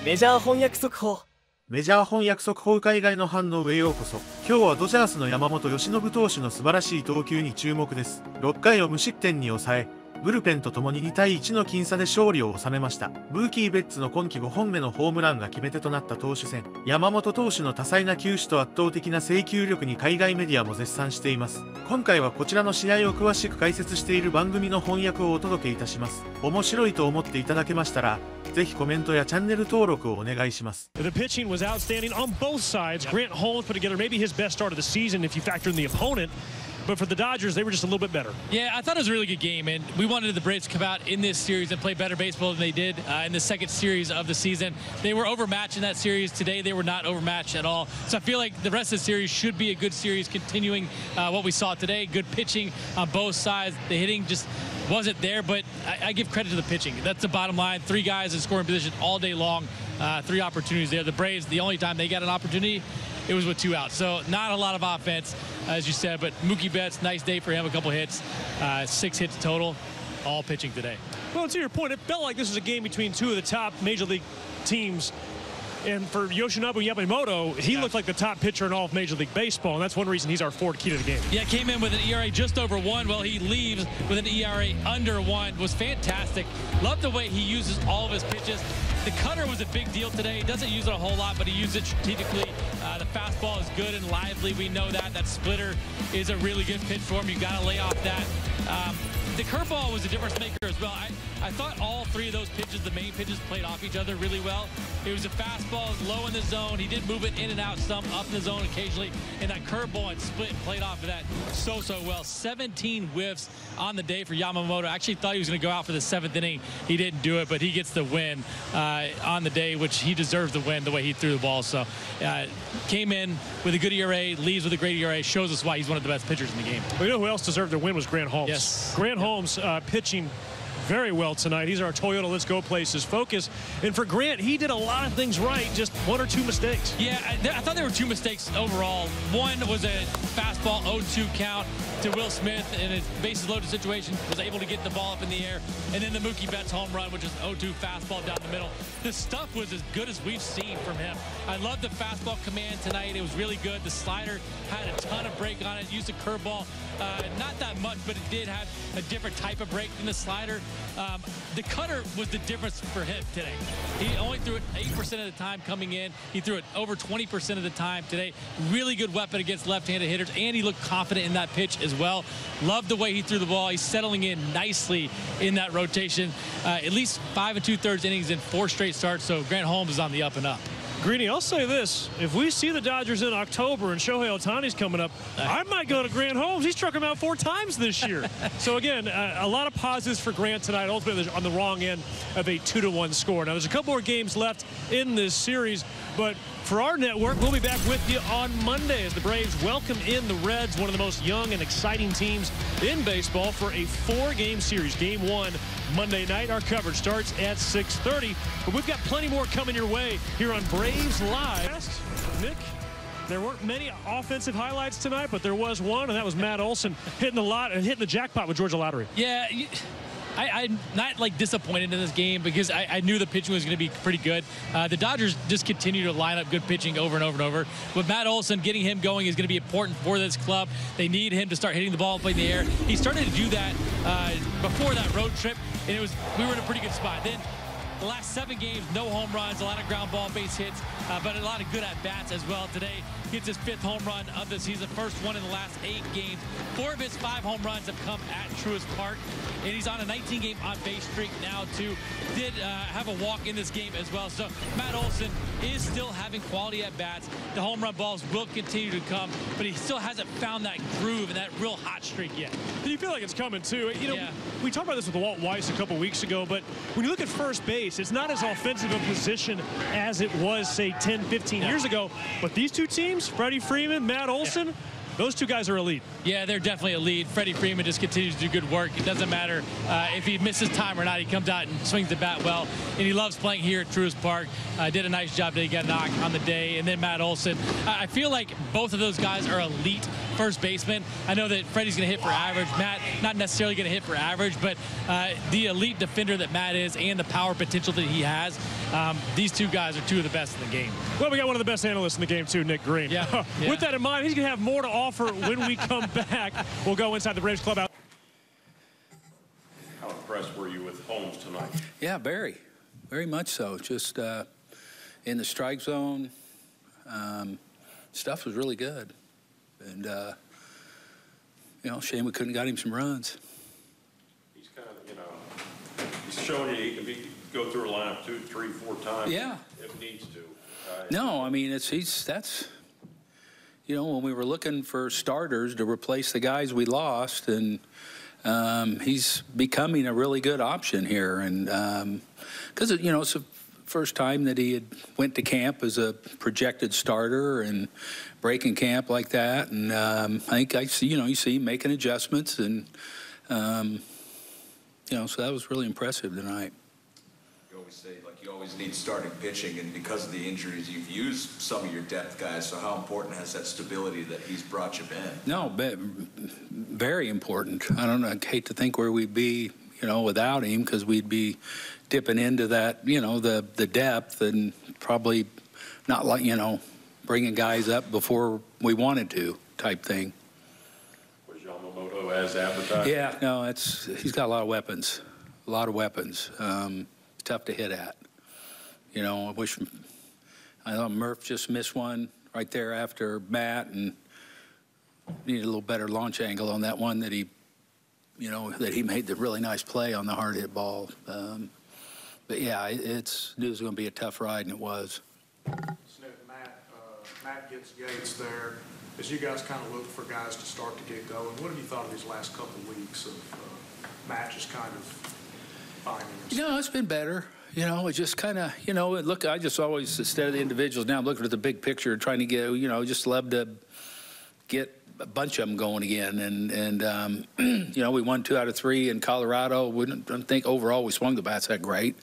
メジャー翻訳速報。メジャー翻訳速報海外の反応へようこそ。今日はドジャースの山本由伸投手の素晴らしい投球に注目です。6回を無失点に抑え、ブルペンとともに2対1の僅差で勝利を収めました。ブーキー・ベッツの今季5本目のホームランが決め手となった投手戦。山本投手の多彩な球種と圧倒的な制球力に海外メディアも絶賛しています。今回はこちらの試合を詳しく解説している番組の翻訳をお届けいたします。面白いと思っていただけましたら、ぜひコメントやチャンネル登録をお願いします。 The pitching was outstanding on both sides. Grant Holmes put together maybe his best start of the season if you factor in the opponent. But for the Dodgers, they were just a little bit better. Yeah, I thought it was a really good game, and we wanted the Braves to come out in this series and play better baseball than they did in the second series of the season. They were overmatched in that series. Today, they were not overmatched at all. So I feel like the rest of the series should be a good series, continuing what we saw today. Good pitching on both sides. The hitting just wasn't there, but I give credit to the pitching. That's the bottom line. 3 guys in scoring position all day long. 3 opportunities there. The Braves, the only time they got an opportunity, it was with 2 outs. So not a lot of offense, as you said, but Mookie Betts, nice day for him, a couple hits, 6 hits total, all pitching today. Well, to your point, it felt like this was a game between 2 of the top major league teams. And for Yoshinobu Yamamoto, he looked like the top pitcher in all of Major League Baseball, and that's one reason he's our forward key to the game. Yeah, came in with an ERA just over 1. Well, he leaves with an ERA under 1. Was fantastic. Love the way he uses all of his pitches. The cutter was a big deal today. He doesn't use it a whole lot, but he used it strategically. The fastball is good and lively. We know that. That splitter is a really good pitch for him. You got to lay off that. The curveball was a difference maker as well. I thought all 3 of those pitches, the main pitches, played off each other really well. It was a fastball low in the zone. He did move it in and out some, up in the zone occasionally. And that curveball and split and played off of that so well. 17 whiffs on the day for Yamamoto. I actually thought he was going to go out for the 7th inning. He didn't do it, but he gets the win on the day, which he deserves the win the way he threw the ball. So came in with a good ERA, leaves with a great ERA, shows us why he's one of the best pitchers in the game. Well, you know who else deserved the win was Grant Holmes. Yes. Grant Holmes pitching very well tonight. He's our Toyota Let's Go Places focus. And for Grant, he did a lot of things right, just 1 or 2 mistakes. Yeah, I thought there were 2 mistakes overall. One was a fastball 0-2 count to Will Smith in a bases loaded situation, was able to get the ball up in the air. And then the Mookie Betts home run, which is 0-2 fastball down the middle. The stuff was as good as we've seen from him. I love the fastball command tonight. It was really good. The slider had a ton of break on it. Used a curveball, not that much, but it did have a different type of break than the slider. The cutter was the difference for him today. He only threw it 8% of the time coming in. He threw it over 20% of the time today. Really good weapon against left-handed hitters, and he looked confident in that pitch as well. Love the way he threw the ball. He's settling in nicely in that rotation. At least 5 2/3 innings in 4 straight starts, so Grant Holmes is on the up and up. Greeny, I'll say this. If we see the Dodgers in October and Shohei Ohtani's coming up, I might go to Grant Holmes. He struck him out 4 times this year. So, again, a lot of positives for Grant tonight, ultimately on the wrong end of a 2-1 score. Now, there's a couple more games left in this series, but for our network, we'll be back with you on Monday as the Braves welcome in the Reds, one of the most young and exciting teams in baseball, for a 4-game series. Game 1 Monday night. Our coverage starts at 6:30, but we've got plenty more coming your way here on Braves Live. Nick, there weren't many offensive highlights tonight, but there was one, and that was Matt Olson hitting the jackpot with Georgia Lottery. Yeah. I'm not like disappointed in this game because I knew the pitching was going to be pretty good. The Dodgers just continue to line up good pitching over and over and over. But Matt Olson, getting him going is going to be important for this club. They need him to start hitting the ball and play in the air. He started to do that before that road trip, and we were in a pretty good spot. Then the last 7 games, no home runs, a lot of ground ball base hits, but a lot of good at-bats as well. Today, gets his 5th home run of the season, first one in the last 8 games. 4 of his 5 home runs have come at Truist Park, and he's on a 19-game on-base streak now, too. Did have a walk in this game as well, so Matt Olson is still having quality at-bats. The home run balls will continue to come, but he still hasn't found that groove and that real hot streak yet. Do you feel like it's coming, too? You know, we talked about this with Walt Weiss a couple weeks ago, but when you look at first base, it's not as offensive a position as it was, say, 10, 15 years ago, but these 2 teams, Freddie Freeman, Matt Olson, those 2 guys are elite. Yeah, they're definitely elite. Freddie Freeman just continues to do good work. It doesn't matter if he misses time or not. He comes out and swings the bat well, and he loves playing here at Truist Park. Did a nice job today, got a knock on the day. And then Matt Olson. I feel like both of those guys are elite first baseman. I know that Freddie's going to hit for average. Matt, not necessarily going to hit for average, but the elite defender that Matt is and the power potential that he has, these two guys are two of the best in the game. Well, we got one of the best analysts in the game, too, Nick Green. Yeah. With that in mind, he's going to have more to offer when we come back. We'll go inside the Braves clubhouse. How impressed were you with Holmes tonight? Yeah, very much so. Just in the strike zone, stuff was really good. And, you know, shame we couldn't got him some runs. He's kind of, you know, he's showing you he can go through a lineup 2, 3, 4 times. Yeah. If needs to. No, I mean, that's, you know, when we were looking for starters to replace the guys we lost, and he's becoming a really good option here. And because, you know, it's the first time that he had went to camp as a projected starter and breaking camp like that. And I think I see, you know, you see him making adjustments, and, you know, so that was really impressive tonight. You always say, like, you always need starting pitching, and because of the injuries, you've used some of your depth guys. So how important has that stability that he's brought you been? No, very important. I don't know. I hate to think where we'd be, you know, without him, because we'd be dipping into that, you know, the depth, and probably not, like, you know, bringing guys up before we wanted to type thing. Was Yamamoto as advertised? Yeah, no, he's got a lot of weapons. A lot of weapons. Tough to hit at. You know, I thought Murph just missed one right there after Matt, and needed a little better launch angle on that one that he, you know, that he made the really nice play on the hard hit ball. But yeah, knew it was going to be a tough ride, and it was. Matt gets Yates there. As you guys kind of look for guys to start to get going, what have you thought of these last couple of weeks of Matt just kind of finding himself? You know, it's been better. You know, it just kind of, you know, look, I just always, instead of the individuals, now I'm looking at the big picture, trying to get, you know, just love to get a bunch of them going again. And you know, we won 2 out of 3 in Colorado. Don't think overall we swung the bats that great.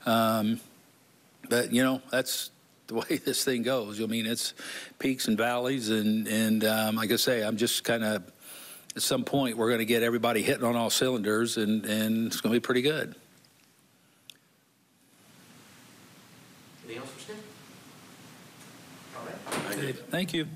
But, you know, that's the way this thing goes. I mean, it's peaks and valleys. And like I say, I'm just kind of, at some point, we're going to get everybody hitting on all cylinders, and it's going to be pretty good. Anything else for Steve? All right. Thank you.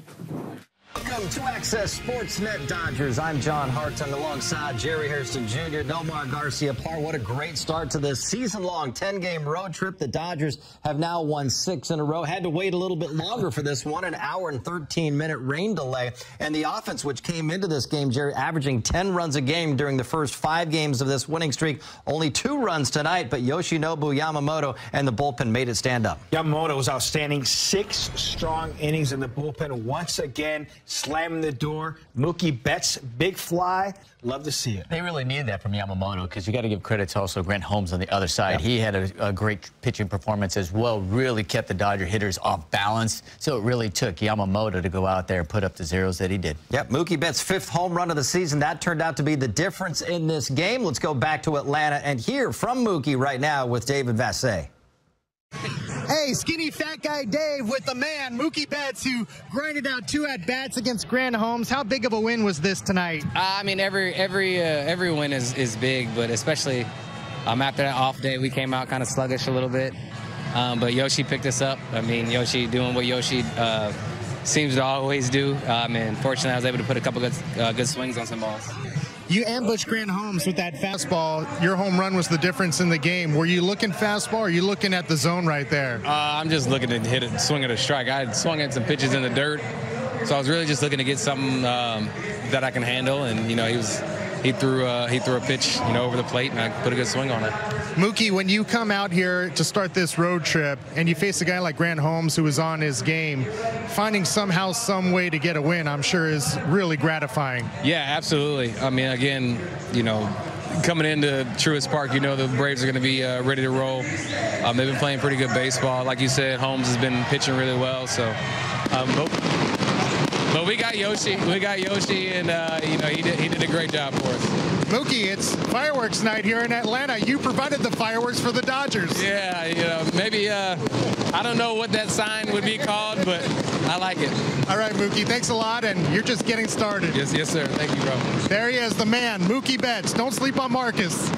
Welcome to Access Sportsnet Dodgers. I'm John Hartung alongside Jerry Hairston Jr., Nomar Garcia-Parr. What a great start to this season-long 10-game road trip. The Dodgers have now won 6 in a row. Had to wait a little bit longer for this one, an hour and 13-minute rain delay. And the offense, which came into this game, Jerry, averaging 10 runs a game during the first 5 games of this winning streak. Only 2 runs tonight, but Yoshinobu Yamamoto and the bullpen made it stand up. Yamamoto was outstanding. 6 strong innings in the bullpen. Once again, slamming the door. Mookie Betts, big fly. Love to see it. They really need that from Yamamoto, because you got to give credit to also Grant Holmes on the other side. Yeah. He had a great pitching performance as well, really kept the Dodger hitters off balance. So it really took Yamamoto to go out there and put up the zeros that he did. Yep, Mookie Betts' 5th home run of the season. That turned out to be the difference in this game. Let's go back to Atlanta and hear from Mookie right now with David Vassegh. Hey, skinny fat guy Dave with the man, Mookie Betts, who grinded out 2 at-bats against Grant Holmes. How big of a win was this tonight? I mean, every win is big, but especially after that off day, we came out kind of sluggish a little bit. But Yoshi picked us up. I mean, Yoshi doing what Yoshi seems to always do. And fortunately, I was able to put a couple good swings on some balls. You ambushed Grant Holmes with that fastball. Your home run was the difference in the game. Were you looking fastball, or are you looking at the zone right there? I'm just looking to swing at a strike. I had swung at some pitches in the dirt, so I was really just looking to get something that I can handle. And you know, he threw a pitch, you know, over the plate, and I put a good swing on it. Mookie, when you come out here to start this road trip and you face a guy like Grant Holmes who is on his game, finding somehow some way to get a win, I'm sure is really gratifying. Yeah, absolutely. I mean, again, you know, coming into Truist Park, you know the Braves are going to be ready to roll. They've been playing pretty good baseball. Like you said, Holmes has been pitching really well. So, but we got Yoshi. We got Yoshi, and you know, he did a great job for us. Mookie, it's fireworks night here in Atlanta. You provided the fireworks for the Dodgers. Yeah, you know, I don't know what that sign would be called, but I like it. All right, Mookie, thanks a lot, and you're just getting started. Yes, sir. Thank you, bro. There he is, the man, Mookie Betts. Don't sleep on Marcus.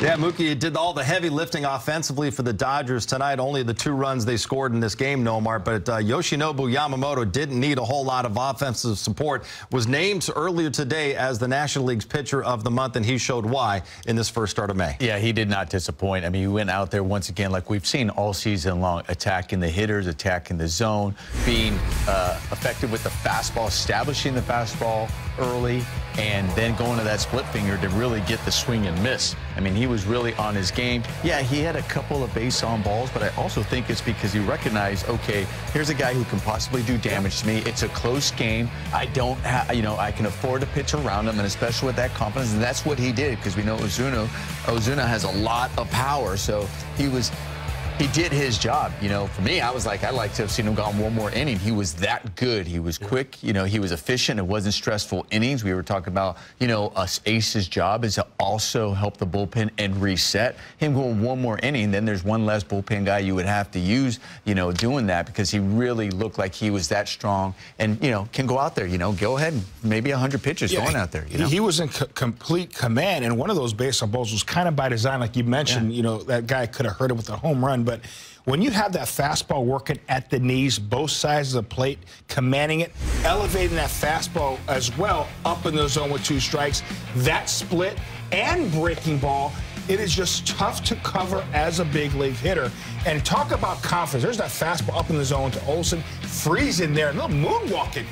Yeah, Mookie did all the heavy lifting offensively for the Dodgers tonight. Only the 2 runs they scored in this game, Nomar. But Yoshinobu Yamamoto didn't need a whole lot of offensive support. Was named earlier today as the National League's Pitcher of the Month, and he showed why in this first start of May. Yeah, he did not disappoint. I mean, he went out there once again, like we've seen all season long, attacking the hitters, attacking the zone, being effective with the fastball, establishing the fastball early, and then going to that split finger to really get the swing and miss. I mean, he was really on his game. Yeah, he had a couple of base on balls, but I also think it's because he recognized, okay, here's a guy who can possibly do damage to me. It's a close game. I don't have, you know, I can afford to pitch around him, and especially with that confidence, and that's what he did, because we know Ozuna has a lot of power, so he did his job. You know, for me, I was like, I'd like to have seen him go on one more inning. He was that good. He was quick. You know, he was efficient. It wasn't stressful innings. We were talking about, you know, us Ace's job is to also help the bullpen and reset. Him going one more inning, then there's one less bullpen guy you would have to use, you know, doing that, because he really looked like he was that strong and, you know, can go out there, you know, go ahead and maybe 100 pitches going out there. You know? He was in complete command, and one of those base on balls was kind of by design, like you mentioned. You know, that guy could have hurt him with a home run. But when you have that fastball working at the knees, both sides of the plate, commanding it, elevating that fastball as well up in the zone with 2 strikes, that split and breaking ball, it is just tough to cover as a big league hitter. And talk about confidence. There's that fastball up in the zone to Olsen, freezing there, a little moonwalking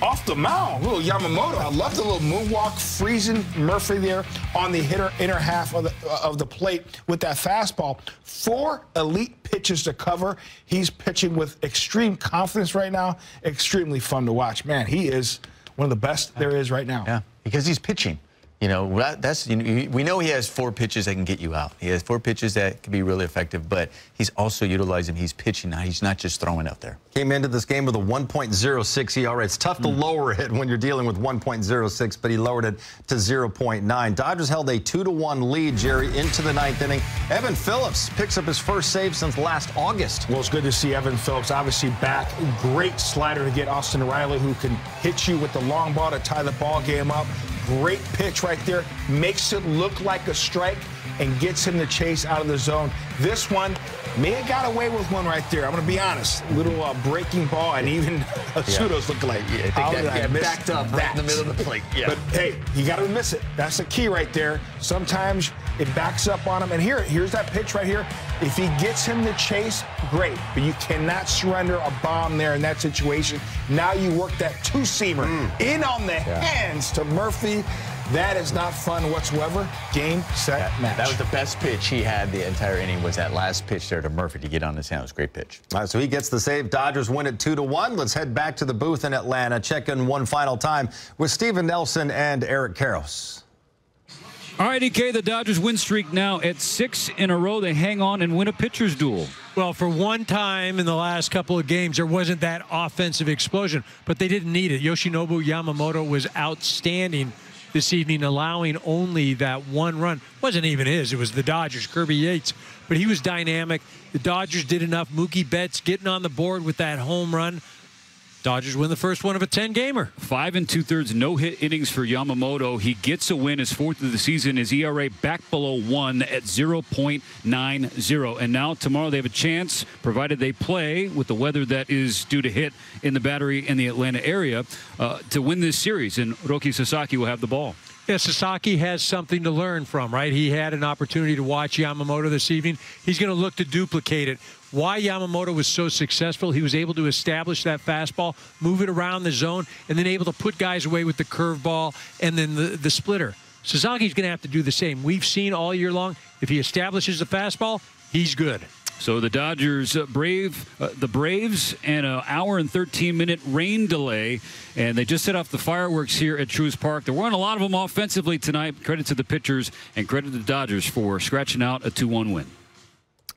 off the mound. Little Yamamoto. I love the little moonwalk, freezing Murphy there on the inner half of the plate with that fastball. 4 elite pitches to cover. He's pitching with extreme confidence right now. Extremely fun to watch. Man, he is one of the best there is right now. Yeah, because he's pitching. You know, that's, you know, we know he has 4 pitches that can get you out. He has 4 pitches that can be really effective, but he's also utilizing, he's pitching now. He's not just throwing out there. Came into this game with a 1.06 ERA. It's tough to lower it when you're dealing with 1.06, but he lowered it to 0.9. Dodgers held a 2-1 lead, Jerry, into the 9th inning. Evan Phillips picks up his first save since last August. Well, it's good to see Evan Phillips obviously back. Great slider to get Austin Riley, who can hit you with the long ball to tie the ball game up. Great pitch right there. Makes it look like a strike and gets him the chase out of the zone. This one may have got away with one right there. I'm going to be honest. Little breaking ball, and even Sudo's looking like, I think that backed up right in the middle of the plate. Yeah. But, hey, you got to miss it. That's the key right there. Sometimes it backs up on him. And here's that pitch right here. If he gets him the chase, great. But you cannot surrender a bomb there in that situation. Now you work that 2-seamer in on the hands to Murphy. That is not fun whatsoever. Game, set, match. That was the best pitch he had the entire inning, was that last pitch there to Murphy to get on his hand. It was a great pitch. All right, so he gets the save. Dodgers win it 2-1. Let's head back to the booth in Atlanta. Check in one final time with Steven Nelson and Eric Karros. All right, EK, the Dodgers win streak now at 6 in a row. They hang on and win a pitcher's duel. Well, for one time in the last couple of games, there wasn't that offensive explosion, but they didn't need it. Yoshinobu Yamamoto was outstanding this evening, allowing only that 1 run. Wasn't even his. It was the Dodgers, Kirby Yates. But he was dynamic. The Dodgers did enough. Mookie Betts getting on the board with that home run. Dodgers win the first one of a 10-gamer. 5 2/3 no-hit innings for Yamamoto. He gets a win, his 4th of the season. His ERA back below 1 at 0.90. And now tomorrow they have a chance, provided they play with the weather that is due to hit in the Battery and the Atlanta area, to win this series. And Roki Sasaki will have the ball. Yeah, Sasaki has something to learn from, right? He had an opportunity to watch Yamamoto this evening. He's going to look to duplicate it. Why Yamamoto was so successful, he was able to establish that fastball, move it around the zone, and then able to put guys away with the curveball and then the splitter. Sasaki's going to have to do the same. We've seen all year long, if he establishes the fastball, he's good. So the Dodgers the Braves, and an hour and 13-minute rain delay, and they just set off the fireworks here at Truist Park. There weren't a lot of them offensively tonight. Credit to the pitchers and credit to the Dodgers for scratching out a 2-1 win.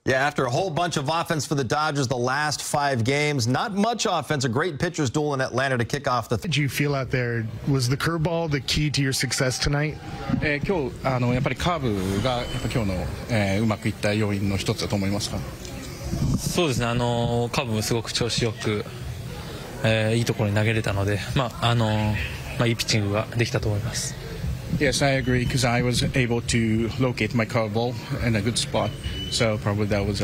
Yeah, after a whole bunch of offense for the Dodgers the last 5 games, not much offense. A great pitcher's duel in Atlanta to kick off the. Did you feel out there? Was the curveball the key to your success tonight? 今日やっぱりカーブがやっぱ今日のうまくいった要因の一つだと思いますか。そうですね、カーブもすごく調子よく、いいところに投げれたので、いいピッチングができたと思います。Yes, I agree because I was able to locate my curveball in a good spot, so probably that was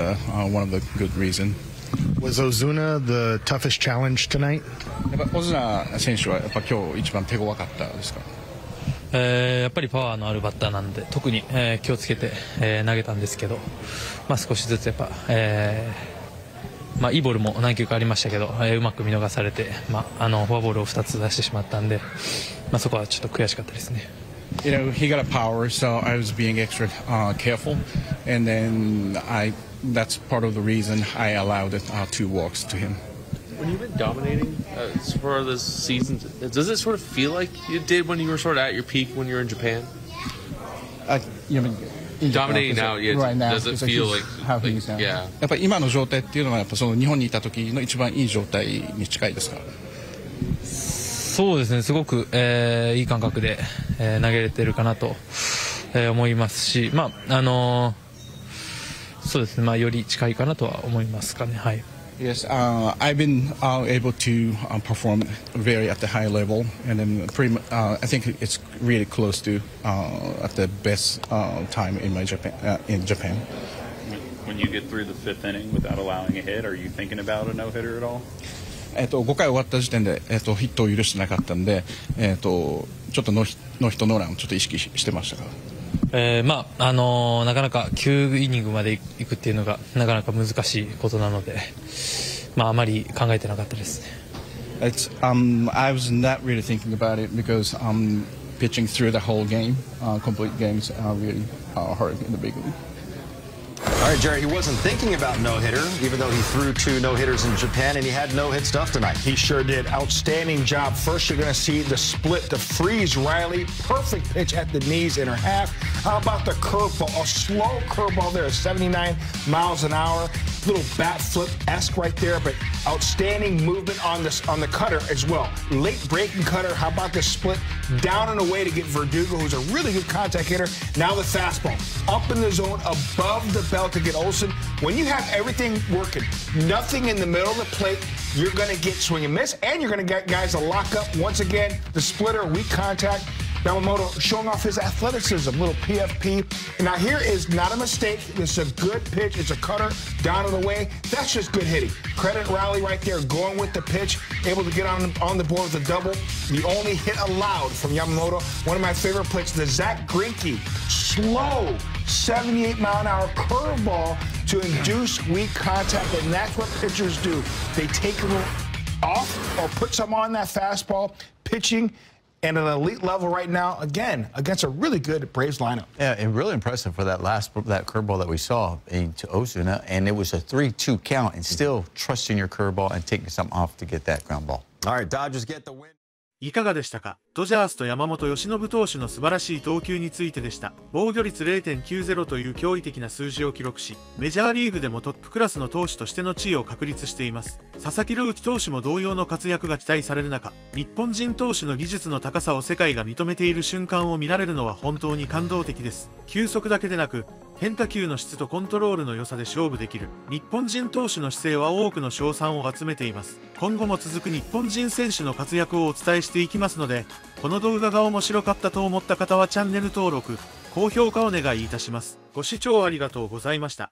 one of the good reasons. Was Ozuna the toughest challenge tonight? やっぱオズナ選手はやっぱ今日一番手強かったですか？やっぱりパワーのあるバッターなので特に、気をつけて、投げたんですけど、少しずつやっぱ、いいボールも何球かありましたけど、うまく見逃されて、フォアボールを2つ出してしまったんで、そこはちょっと悔しかったですね。You know, he got a power, so I was being extra careful, and then that's part of the reason I allowed 2 walks to him. When you've been dominating for this season, does it sort of feel like you did when you were sort of at your peak when you were in Japan? You mean dominating now, yeah, right now, does it feel like how he's now? Yeah. やっぱり今の状態っていうのはやっぱその日本にいた時の一番いい状態に近いですか？そうですね、すごく、いい感覚で、投げれてるかなと、思いますし、そうですね、より近いかなとは思いますかね。はい。Yes, I've been able to perform very at the high level, and then I think it's really close to at the best time in Japan. When you get through the 5th inning without allowing a hit, are you thinking about a no-hitter at all? 5回終わった時点で、ヒットを許してなかったんで、ちょっとノーヒットノーランをちょっと意識してましたから。なかなか9イニングまで行くっていうのがなかなか難しいことなので、あまり考えてなかったですね。I was not really thinking about it because pitching through the whole game, complete games, really hard in the big league. All right, Jerry, he wasn't thinking about no-hitter, even though he threw 2 no-hitters in Japan, and he had no-hit stuff tonight. He sure did. Outstanding job. First, you're going to see the split to freeze Riley. Perfect pitch at the knees in her half. How about the curveball? A slow curveball there, 79 miles an hour. Little bat flip-esque right there, but outstanding movement on the cutter as well. Late breaking cutter. How about the split down and away to get Verdugo, who's a really good contact hitter. Now the fastball. Up in the zone, above the belt to get Olsen. When you have everything working, nothing in the middle of the plate, you're going to get swing and miss, and you're going to get guys to lock up. Once again, the splitter, weak contact. Yamamoto showing off his athleticism, little PFP. And now here is not a mistake. This is a good pitch. It's a cutter down and away. That's just good hitting. Credit Riley right there, going with the pitch, able to get on the board with a double. The only hit allowed from Yamamoto. One of my favorite plays, the Zach Greinke, slow 78-mile-an-hour curveball to induce weak contact, and that's what pitchers do. They take a little off or put some on that fastball, pitching and an elite level right now, again, against a really good Braves lineup. Yeah, and really impressive for that curveball that we saw to Ozuna, and it was a 3-2 count, and still trusting your curveball and taking something off to get that ground ball. All right, Dodgers get the win. いかがでしたか？ドジャースと山本由伸投手の素晴らしい投球についてでした。防御率 0.90 という驚異的な数字を記録し、メジャーリーグでもトップクラスの投手としての地位を確立しています。佐々木朗希投手も同様の活躍が期待される中、日本人投手の技術の高さを世界が認めている瞬間を見られるのは本当に感動的です。球速だけでなく、変化球の質とコントロールの良さで勝負できる日本人投手の姿勢は多くの称賛を集めています。今後も続く日本人選手の活躍をお伝えしていきますので、この動画が面白かったと思った方はチャンネル登録、高評価お願いいたします。ご視聴ありがとうございました。